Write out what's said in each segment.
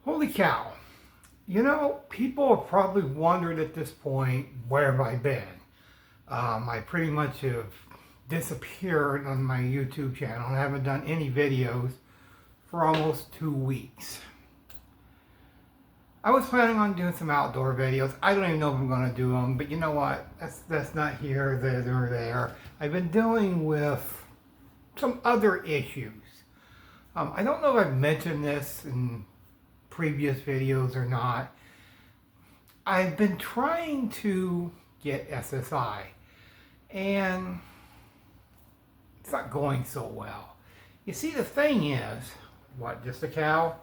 Holy cow. You know, people have probably wondered at this point, where have I been? I pretty much have disappeared on my YouTube channel. I haven't done any videos for almost 2 weeks. I was planning on doing some outdoor videos. I don't even know if I'm going to do them, but you know what? That's not here, there, or there. I've been dealing with some other issues. I don't know if I've mentioned this in previous videos or not. I've been trying to get SSI and it's not going so well. You see, the thing is, what, just a cow?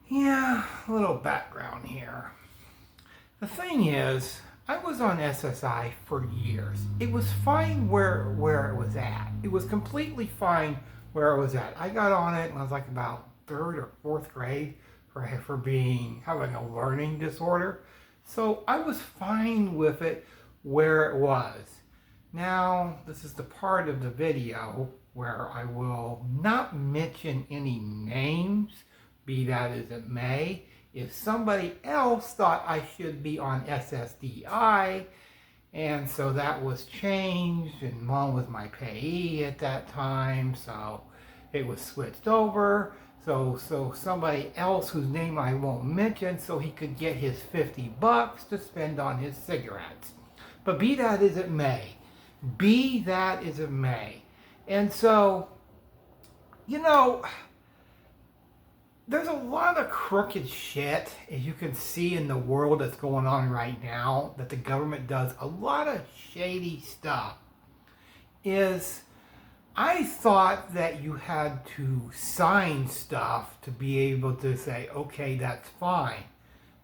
Yeah, a little background here. The thing is, I was on SSI for years. It was fine where it was at. It was completely fine where it was at. I got on it when I was like about 3rd or 4th grade for having a learning disorder. So I was fine with it where it was. Now, this is the part of the video where I will not mention any names, be that as it may. If somebody else thought I should be on SSDI, and so that was changed, and Mom was my payee at that time, so it was switched over. So somebody else whose name I won't mention, so he could get his $50 to spend on his cigarettes. But be that as it may, and so, you know, there's a lot of crooked shit, as you can see in the world that's going on right now, that the government does a lot of shady stuff. I thought that you had to sign stuff to be able to say, okay, that's fine.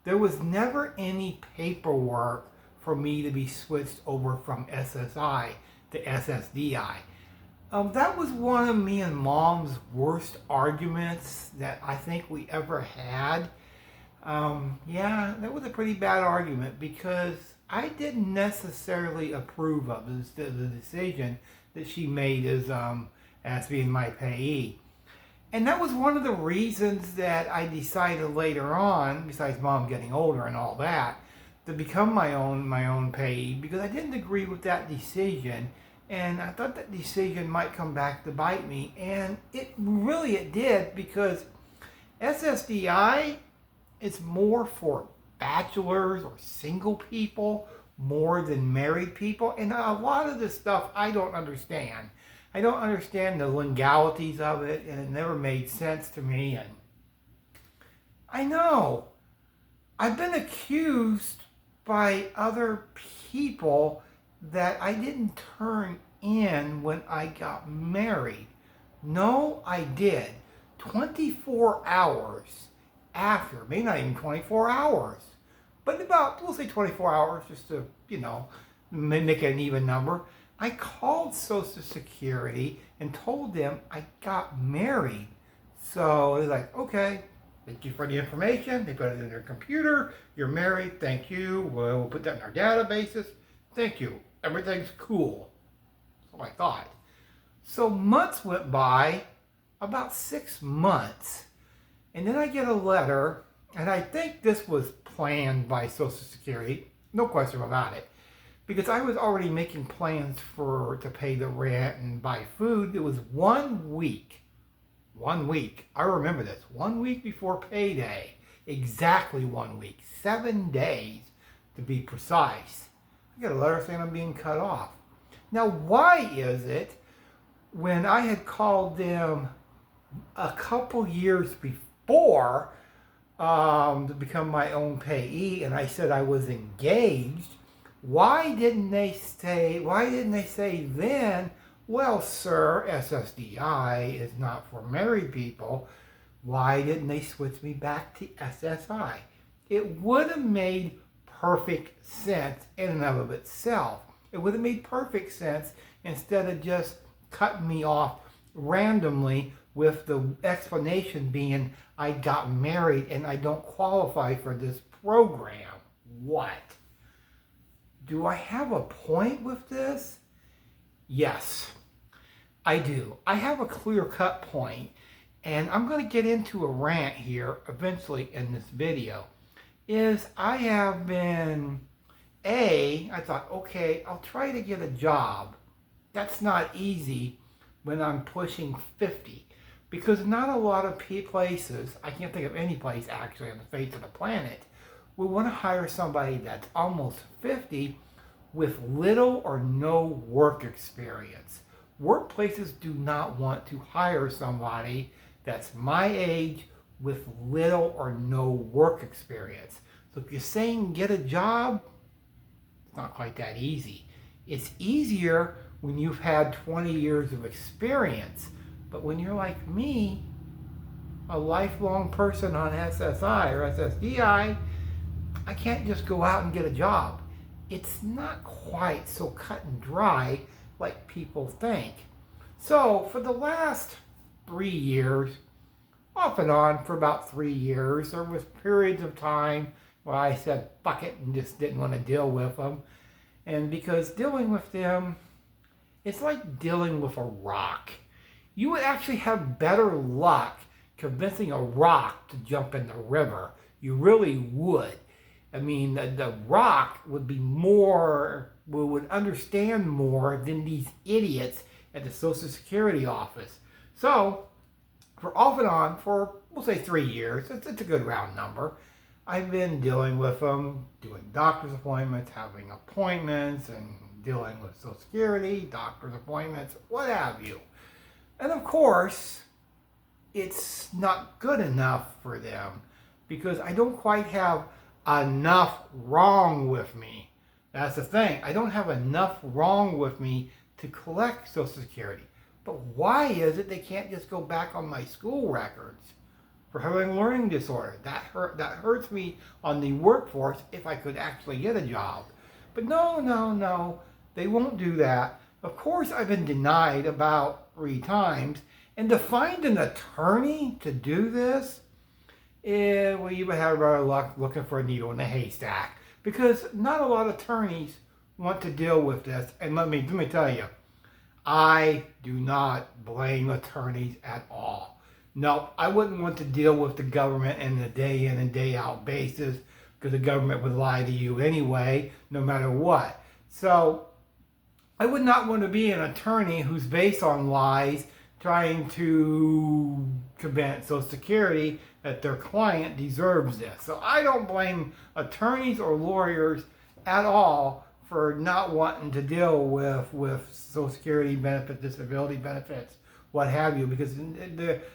There was never any paperwork for me to be switched over from SSI to SSDI. That was one of me and Mom's worst arguments that I think we ever had. Yeah, that was a pretty bad argument because I didn't necessarily approve of the decision that she made as being my payee. And that was one of the reasons that I decided later on, besides Mom getting older and all that, to become my own payee, because I didn't agree with that decision, and I thought that decision might come back to bite me, and it did, because SSDI is more for bachelors or single people more than married people, and a lot of this stuff I don't understand. I don't understand the legalities of it, and it never made sense to me. And I know I've been accused by other people that I didn't turn in when I got married. No, I did. 24 hours after, maybe not even 24 hours, but about, we'll say 24 hours just to, make it an even number. I called Social Security and told them I got married. So they're like, okay, thank you for the information. They put it in their computer. You're married. Thank you. We'll put that in our databases. Thank you. Everything's cool. So I thought. So months went by, about 6 months. And then I get a letter, and I think this was planned by Social Security. No question about it. Because I was already making plans to pay the rent and buy food. It was 1 week. 1 week. I remember this. 1 week before payday. Exactly 1 week. 7 days to be precise. I got a letter saying I'm being cut off. Now, why is it when I had called them a couple years before to become my own payee, and I said I was engaged, why didn't they say then, well, sir, SSDI is not for married people? Why didn't they switch me back to SSI? It would have made perfect sense in and of itself. It would have made perfect sense instead of just cutting me off randomly with the explanation being I got married and I don't qualify for this program. What? Do I have a point with this? Yes, I do. I have a clear-cut point, and I'm going to get into a rant here eventually in this video, is I have been, I thought, okay, I'll try to get a job. That's not easy when I'm pushing 50, because not a lot of places, I can't think of any place actually on the face of the planet, would want to hire somebody that's almost 50 with little or no work experience. Workplaces do not want to hire somebody that's my age with little or no work experience. So if you're saying get a job, it's not quite that easy. It's easier when you've had 20 years of experience. But when you're like me, a lifelong person on SSI or SSDI, I can't just go out and get a job. It's not quite so cut and dry like people think. So for the last 3 years, off and on for about 3 years, there was periods of time where I said fuck it and just didn't want to deal with them. And because dealing with them, it's like dealing with a rock. You would actually have better luck convincing a rock to jump in the river. You really would. I mean, the rock would be more, would understand more than these idiots at the Social Security office. So, for off and on, for, we'll say 3 years, it's a good round number, I've been dealing with them, doing doctor's appointments, having appointments, and dealing with Social Security, doctor's appointments, what have you. And of course, it's not good enough for them because I don't quite have enough wrong with me. That's the thing. I don't have enough wrong with me to collect Social Security. But why is it they can't just go back on my school records for having a learning disorder? That hurts me on the workforce if I could actually get a job. But no. They won't do that. Of course, I've been denied about 3 times. And to find an attorney to do this, well, you would have better luck looking for a needle in a haystack. Because not a lot of attorneys want to deal with this. And let me tell you, I do not blame attorneys at all. No, I wouldn't want to deal with the government on a day in and day out basis because the government would lie to you anyway, no matter what. So I would not want to be an attorney who's based on lies trying to convince Social Security that their client deserves this. So I don't blame attorneys or lawyers at all for not wanting to deal with Social Security benefits, disability benefits, what have you, because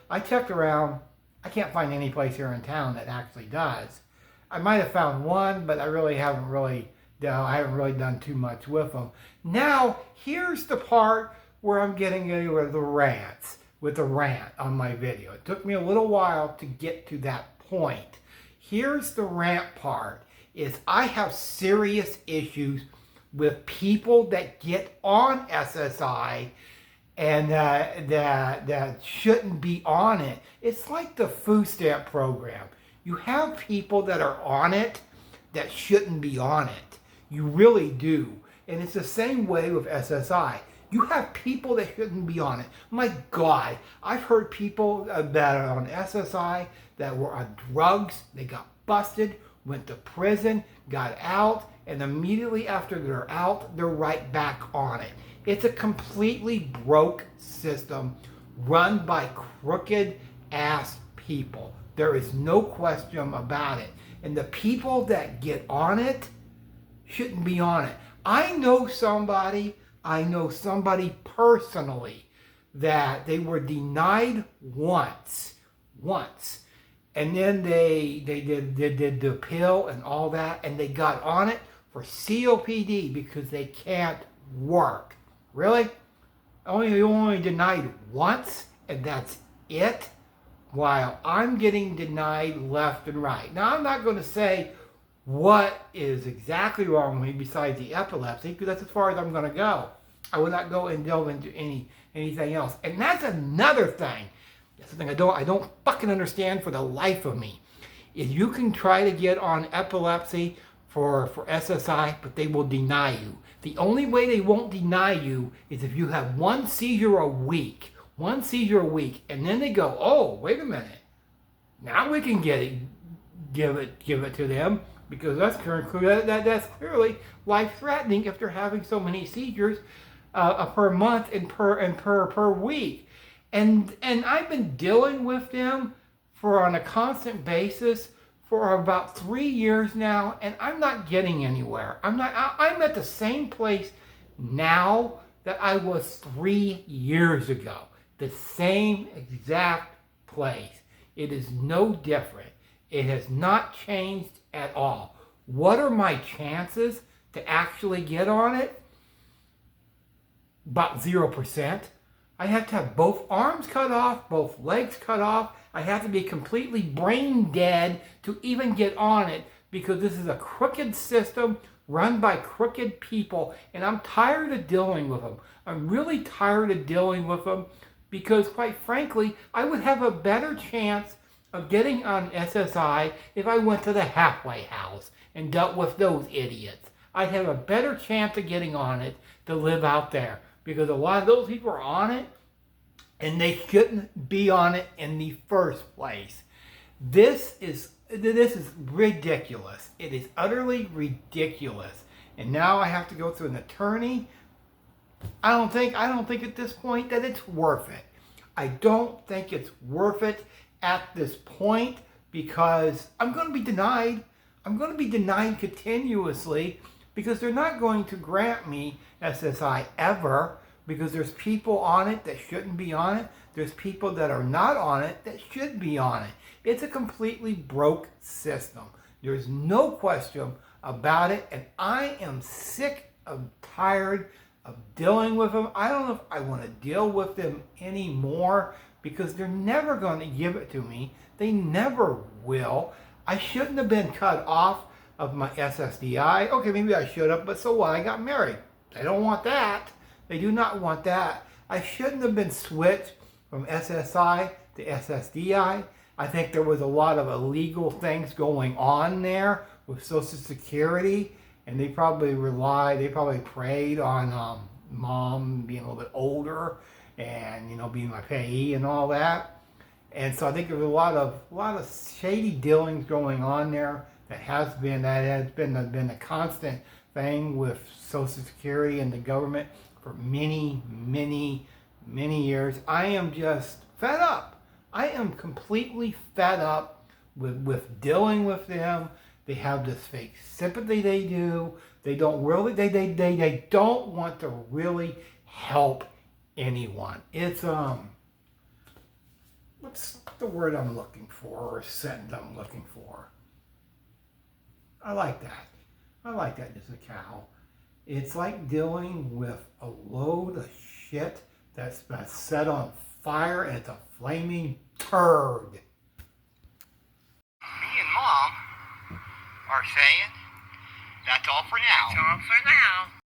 I checked around, I can't find any place here in town that actually does. I might have found one, but I haven't really done too much with them. Now, here's the part where I'm getting into the rants, with the rant on my video. It took me a little while to get to that point. Here's the rant part, is I have serious issues with people that get on SSI and that shouldn't be on it. It's like the food stamp program. You have people that are on it that shouldn't be on it. You really do. And it's the same way with SSI. You have people that shouldn't be on it. My God, I've heard people that are on SSI that were on drugs, they got busted, went to prison, got out, and immediately after they're out, they're right back on it. It's a completely broke system run by crooked ass people. There is no question about it. And the people that get on it shouldn't be on it. I know somebody personally that they were denied once. And then they did the pill and all that, and they got on it for COPD because they can't work. Really? You only denied once, and that's it? While I'm getting denied left and right. Now, I'm not going to say what is exactly wrong with me besides the epilepsy, because that's as far as I'm going to go. I will not go and delve into anything else. And that's another thing. That's something I don't fucking understand for the life of me. Is you can try to get on epilepsy for SSI, but they will deny you. The only way they won't deny you is if you have one seizure a week. one seizure a week, and then they go, oh, wait a minute, now we can give it to them because that's clearly life-threatening if they're having so many seizures per month and per week, and I've been dealing with them on a constant basis for about 3 years now, and I'm not getting anywhere. I'm at the same place now that I was 3 years ago. The same exact place. It is no different. It has not changed at all. What are my chances to actually get on it? About 0%. I have to have both arms cut off, both legs cut off. I have to be completely brain dead to even get on it because this is a crooked system run by crooked people, and I'm tired of dealing with them. I'm really tired of dealing with them because, quite frankly, I would have a better chance of getting on SSI if I went to the halfway house and dealt with those idiots. I'd have a better chance of getting on it to live out there because a lot of those people are on it and they shouldn't be on it in the first place. This is ridiculous. It is utterly ridiculous. And now I have to go through an attorney. I don't think at this point that it's worth it. I don't think it's worth it at this point because I'm going to be denied. I'm going to be denied continuously because they're not going to grant me SSI ever because there's people on it that shouldn't be on it. There's people that are not on it that should be on it. It's a completely broke system. There's no question about it, and I am sick of tired of dealing with them. I don't know if I want to deal with them anymore because they're never going to give it to me. They never will. I shouldn't have been cut off of my SSDI. Okay, maybe I should have, but so what? I got married. They don't want that. They do not want that. I shouldn't have been switched from SSI to SSDI. I think there was a lot of illegal things going on there with Social Security, and they probably preyed on mom being a little bit older and being my payee and all that. And so I think there's a lot of shady dealings going on there that has been a constant thing with Social Security and the government for many years. I am just fed up. I am completely fed up with dealing with them. They have this fake sympathy they do. They don't want to really help anyone. It's what's the word I'm looking for, or sentence I'm looking for? I like that just a cow. It's like dealing with a load of shit that's been set on fire and it's a flaming turd. Me and Mom are saying that's all for now. That's all for now.